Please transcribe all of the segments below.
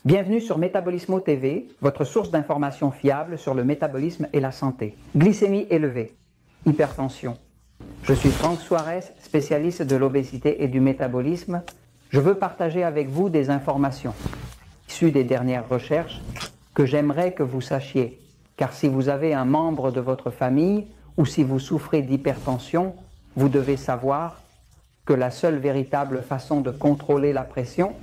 Bienvenue sur Métabolismo TV, votre source d'informations fiable sur le métabolisme et la santé. Glycémie élevée, hypertension. Je suis Franck Suarez, spécialiste de l'obésité et du métabolisme. Je veux partager avec vous des informations issues des dernières recherches que j'aimerais que vous sachiez. Car si vous avez un membre de votre famille ou si vous souffrez d'hypertension, vous devez savoir que la seule véritable façon de contrôler la pression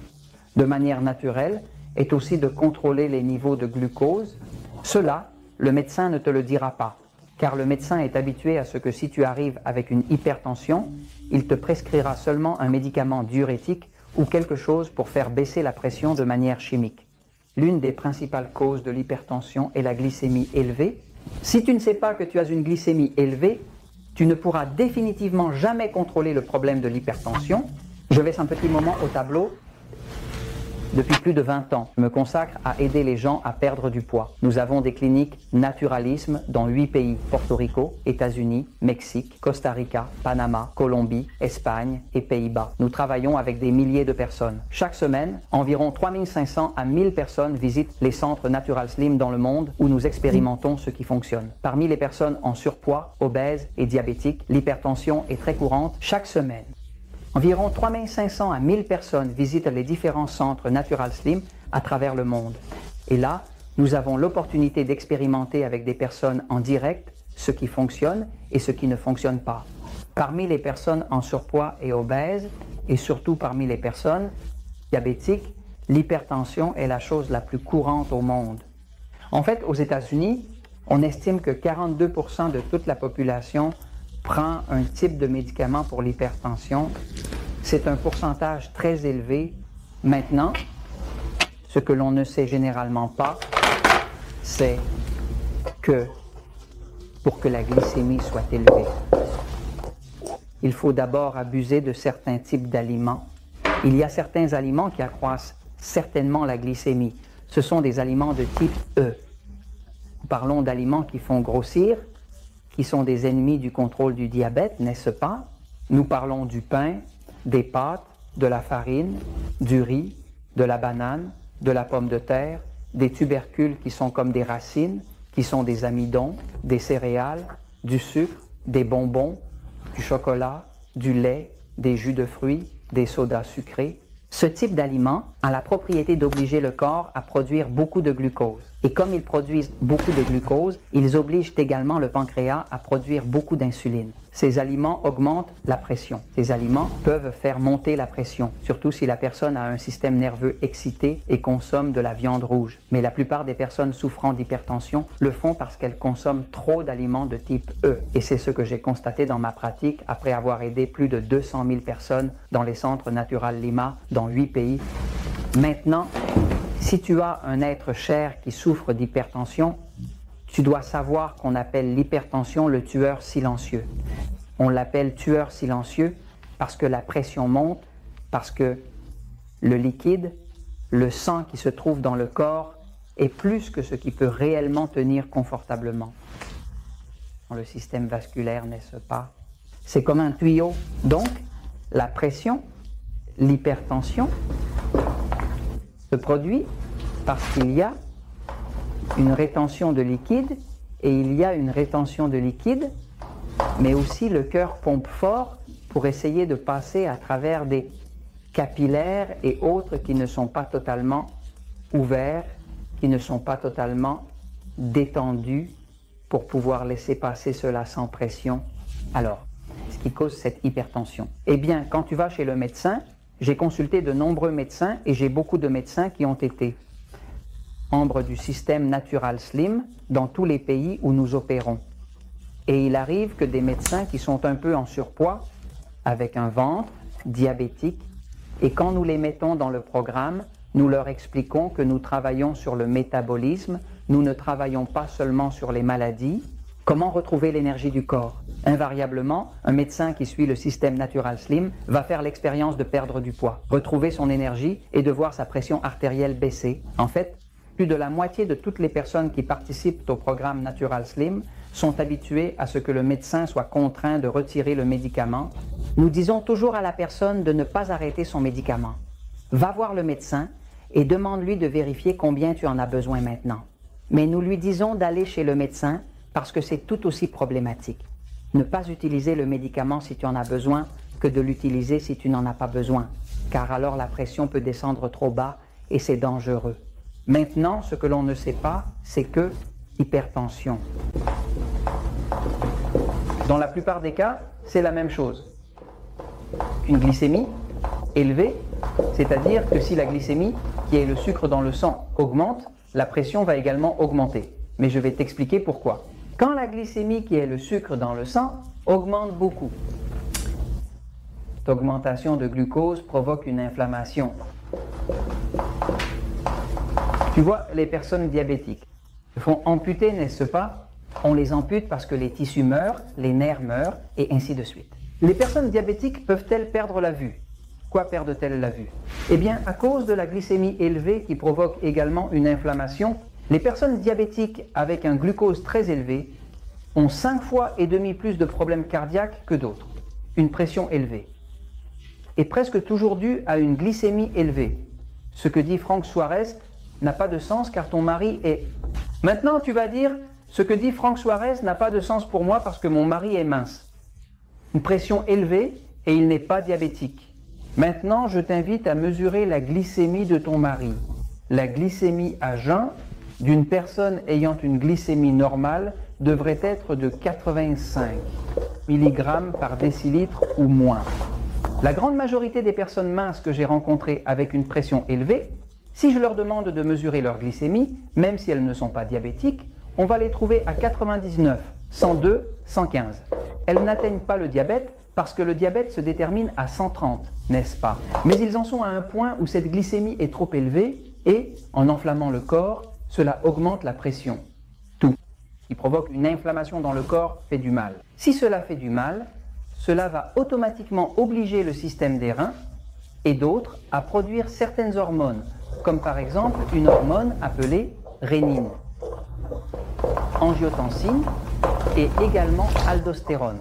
de manière naturelle est aussi de contrôler les niveaux de glucose. Cela, le médecin ne te le dira pas, car le médecin est habitué à ce que si tu arrives avec une hypertension, il te prescrira seulement un médicament diurétique ou quelque chose pour faire baisser la pression de manière chimique. L'une des principales causes de l'hypertension est la glycémie élevée. Si tu ne sais pas que tu as une glycémie élevée, tu ne pourras définitivement jamais contrôler le problème de l'hypertension. Je laisse un petit moment au tableau. Depuis plus de 20 ans, je me consacre à aider les gens à perdre du poids. Nous avons des cliniques naturalisme dans 8 pays, Porto Rico, États-Unis, Mexique, Costa Rica, Panama, Colombie, Espagne et Pays-Bas. Nous travaillons avec des milliers de personnes. Chaque semaine, environ 3500 à 1000 personnes visitent les centres Natural Slim dans le monde où nous expérimentons ce qui fonctionne. Parmi les personnes en surpoids, obèses et diabétiques, l'hypertension est très courante chaque semaine. Environ 3500 à 1000 personnes visitent les différents centres Natural Slim à travers le monde. Et là, nous avons l'opportunité d'expérimenter avec des personnes en direct ce qui fonctionne et ce qui ne fonctionne pas. Parmi les personnes en surpoids et obèses, et surtout parmi les personnes diabétiques, l'hypertension est la chose la plus courante au monde. En fait, aux États-Unis, on estime que 42% de toute la population prend un type de médicament pour l'hypertension. C'est un pourcentage très élevé. Maintenant, ce que l'on ne sait généralement pas, c'est que pour que la glycémie soit élevée, il faut d'abord abuser de certains types d'aliments. Il y a certains aliments qui accroissent certainement la glycémie. Ce sont des aliments de type E. Nous parlons d'aliments qui font grossir, qui sont des ennemis du contrôle du diabète, n'est-ce pas? Nous parlons du pain, des pâtes, de la farine, du riz, de la banane, de la pomme de terre, des tubercules qui sont comme des racines, qui sont des amidons, des céréales, du sucre, des bonbons, du chocolat, du lait, des jus de fruits, des sodas sucrés. Ce type d'aliments a la propriété d'obliger le corps à produire beaucoup de glucose. Et comme ils produisent beaucoup de glucose, ils obligent également le pancréas à produire beaucoup d'insuline. Ces aliments augmentent la pression. Ces aliments peuvent faire monter la pression, surtout si la personne a un système nerveux excité et consomme de la viande rouge. Mais la plupart des personnes souffrant d'hypertension le font parce qu'elles consomment trop d'aliments de type E. Et c'est ce que j'ai constaté dans ma pratique après avoir aidé plus de 200 000 personnes dans les centres Natural Lima dans 8 pays. Maintenant, si tu as un être cher qui souffre d'hypertension, tu dois savoir qu'on appelle l'hypertension le tueur silencieux. On l'appelle tueur silencieux parce que la pression monte, parce que le liquide, le sang qui se trouve dans le corps est plus que ce qui peut réellement tenir confortablement. Dans le système vasculaire, n'est-ce pas? C'est comme un tuyau. Donc, la pression, l'hypertension se produit parce qu'il y a une rétention de liquide et il y a une rétention de liquide, mais aussi le cœur pompe fort pour essayer de passer à travers des capillaires et autres qui ne sont pas totalement ouverts, qui ne sont pas totalement détendus pour pouvoir laisser passer cela sans pression. Alors, ce qui cause cette hypertension? Eh bien, quand tu vas chez le médecin, j'ai consulté de nombreux médecins et j'ai beaucoup de médecins qui ont été membres du système Natural Slim dans tous les pays où nous opérons. Et il arrive que des médecins qui sont un peu en surpoids, avec un ventre, diabétique, et quand nous les mettons dans le programme, nous leur expliquons que nous travaillons sur le métabolisme, nous ne travaillons pas seulement sur les maladies. Comment retrouver l'énergie du corps? Invariablement, un médecin qui suit le système Natural Slim va faire l'expérience de perdre du poids, retrouver son énergie et de voir sa pression artérielle baisser. En fait, plus de la moitié de toutes les personnes qui participent au programme Natural Slim sont habituées à ce que le médecin soit contraint de retirer le médicament. Nous disons toujours à la personne de ne pas arrêter son médicament. Va voir le médecin et demande-lui de vérifier combien tu en as besoin maintenant. Mais nous lui disons d'aller chez le médecin parce que c'est tout aussi problématique. Ne pas utiliser le médicament si tu en as besoin que de l'utiliser si tu n'en as pas besoin, car alors la pression peut descendre trop bas et c'est dangereux. Maintenant, ce que l'on ne sait pas, c'est que hypertension. Dans la plupart des cas, c'est la même chose. Une glycémie élevée, c'est-à-dire que si la glycémie, qui est le sucre dans le sang, augmente, la pression va également augmenter. Mais je vais t'expliquer pourquoi. Quand la glycémie, qui est le sucre dans le sang, augmente beaucoup, cette augmentation de glucose provoque une inflammation. Tu vois, les personnes diabétiques se font amputer, n'est-ce pas? On les ampute parce que les tissus meurent, les nerfs meurent, et ainsi de suite. Les personnes diabétiques peuvent-elles perdre la vue? Pourquoi perdent-elles la vue? Eh bien, à cause de la glycémie élevée qui provoque également une inflammation, les personnes diabétiques avec un glucose très élevé ont 5,5 fois plus de problèmes cardiaques que d'autres. Une pression élevée est presque toujours due à une glycémie élevée. Ce que dit Franck Suarez n'a pas de sens car ton mari est... Maintenant, tu vas dire, ce que dit Franck Suarez n'a pas de sens pour moi parce que mon mari est mince. Une pression élevée et il n'est pas diabétique. Maintenant, je t'invite à mesurer la glycémie de ton mari. La glycémie à jeun d'une personne ayant une glycémie normale devrait être de 85 mg par décilitre ou moins. La grande majorité des personnes minces que j'ai rencontrées avec une pression élevée, si je leur demande de mesurer leur glycémie, même si elles ne sont pas diabétiques, on va les trouver à 99, 102, 115. Elles n'atteignent pas le diabète parce que le diabète se détermine à 130, n'est-ce pas? Mais ils en sont à un point où cette glycémie est trop élevée et, en enflammant le corps, cela augmente la pression. Tout qui provoque une inflammation dans le corps fait du mal. Si cela fait du mal, cela va automatiquement obliger le système des reins et d'autres à produire certaines hormones, comme par exemple une hormone appelée rénine, angiotensine et également aldostérone.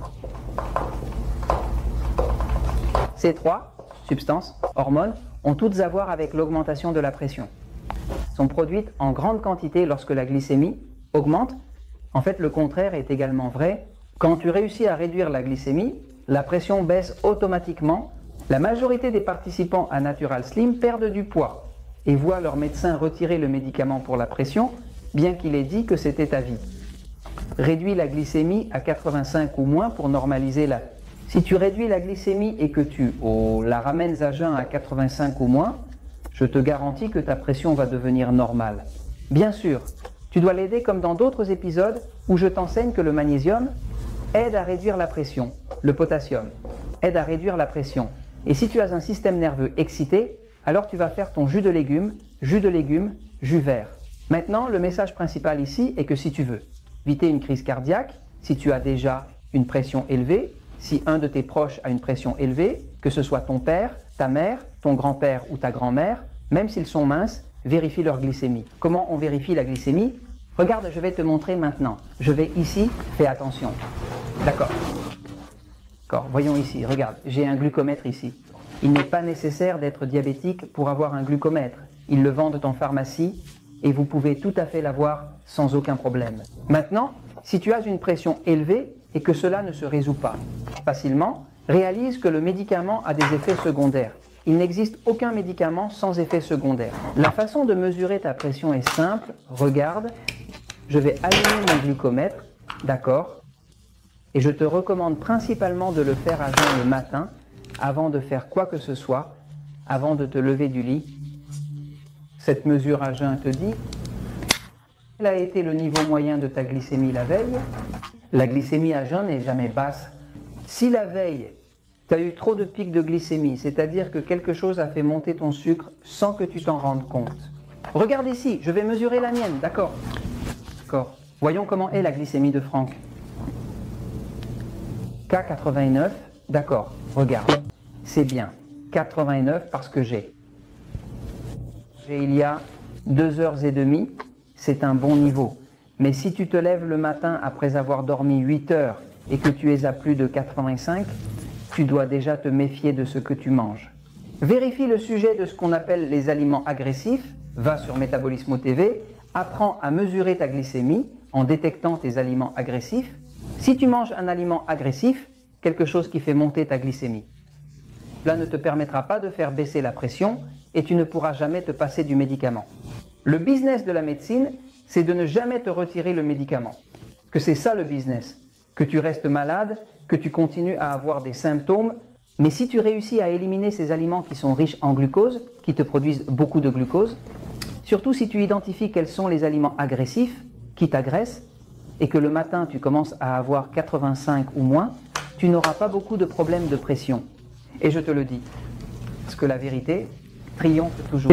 Ces trois substances, hormones, ont toutes à voir avec l'augmentation de la pression. Elles sont produites en grande quantité lorsque la glycémie augmente. En fait, le contraire est également vrai. Quand tu réussis à réduire la glycémie, la pression baisse automatiquement. La majorité des participants à Natural Slim perdent du poids et voient leur médecin retirer le médicament pour la pression, bien qu'il ait dit que c'était à vie. Réduis la glycémie à 85 ou moins pour normaliser la... Si tu réduis la glycémie et que tu la ramènes à jeun à 85 ou moins, je te garantis que ta pression va devenir normale. Bien sûr, tu dois l'aider comme dans d'autres épisodes où je t'enseigne que le magnésium aide à réduire la pression, le potassium aide à réduire la pression. Et si tu as un système nerveux excité, alors tu vas faire ton jus de légumes, jus vert. Maintenant, le message principal ici est que si tu veux éviter une crise cardiaque, si tu as déjà une pression élevée, si un de tes proches a une pression élevée, que ce soit ton père, ta mère, ton grand-père ou ta grand-mère, même s'ils sont minces, vérifie leur glycémie. Comment on vérifie la glycémie? Regarde, je vais te montrer maintenant. Je vais ici, fais attention. D'accord. D'accord, voyons ici, regarde, j'ai un glucomètre ici. Il n'est pas nécessaire d'être diabétique pour avoir un glucomètre. Ils le vendent en pharmacie et vous pouvez tout à fait l'avoir sans aucun problème. Maintenant, si tu as une pression élevée et que cela ne se résout pas facilement, réalise que le médicament a des effets secondaires. Il n'existe aucun médicament sans effet secondaire. La façon de mesurer ta pression est simple. Regarde, je vais allumer mon glucomètre, d'accord? Et je te recommande principalement de le faire à jeun le matin, avant de faire quoi que ce soit, avant de te lever du lit. Cette mesure à jeun te dit quel a été le niveau moyen de ta glycémie la veille. La glycémie à jeun n'est jamais basse. Si la veille, tu as eu trop de pics de glycémie, c'est-à-dire que quelque chose a fait monter ton sucre sans que tu t'en rendes compte. Regarde ici, je vais mesurer la mienne, d'accord? D'accord. Voyons comment est la glycémie de Franck. K89, d'accord, regarde. C'est bien, 89 parce que j'ai il y a 2h30, c'est un bon niveau. Mais si tu te lèves le matin après avoir dormi 8 heures et que tu es à plus de 85, tu dois déjà te méfier de ce que tu manges. Vérifie le sujet de ce qu'on appelle les aliments agressifs, va sur Métabolisme TV, apprends à mesurer ta glycémie en détectant tes aliments agressifs. Si tu manges un aliment agressif, quelque chose qui fait monter ta glycémie, cela ne te permettra pas de faire baisser la pression et tu ne pourras jamais te passer du médicament. Le business de la médecine, c'est de ne jamais te retirer le médicament. Que c'est ça le business, que tu restes malade, que tu continues à avoir des symptômes, mais si tu réussis à éliminer ces aliments qui sont riches en glucose, qui te produisent beaucoup de glucose, surtout si tu identifies quels sont les aliments agressifs qui t'agressent, et que le matin tu commences à avoir 85 ou moins, tu n'auras pas beaucoup de problèmes de pression. Et je te le dis, parce que la vérité triomphe toujours.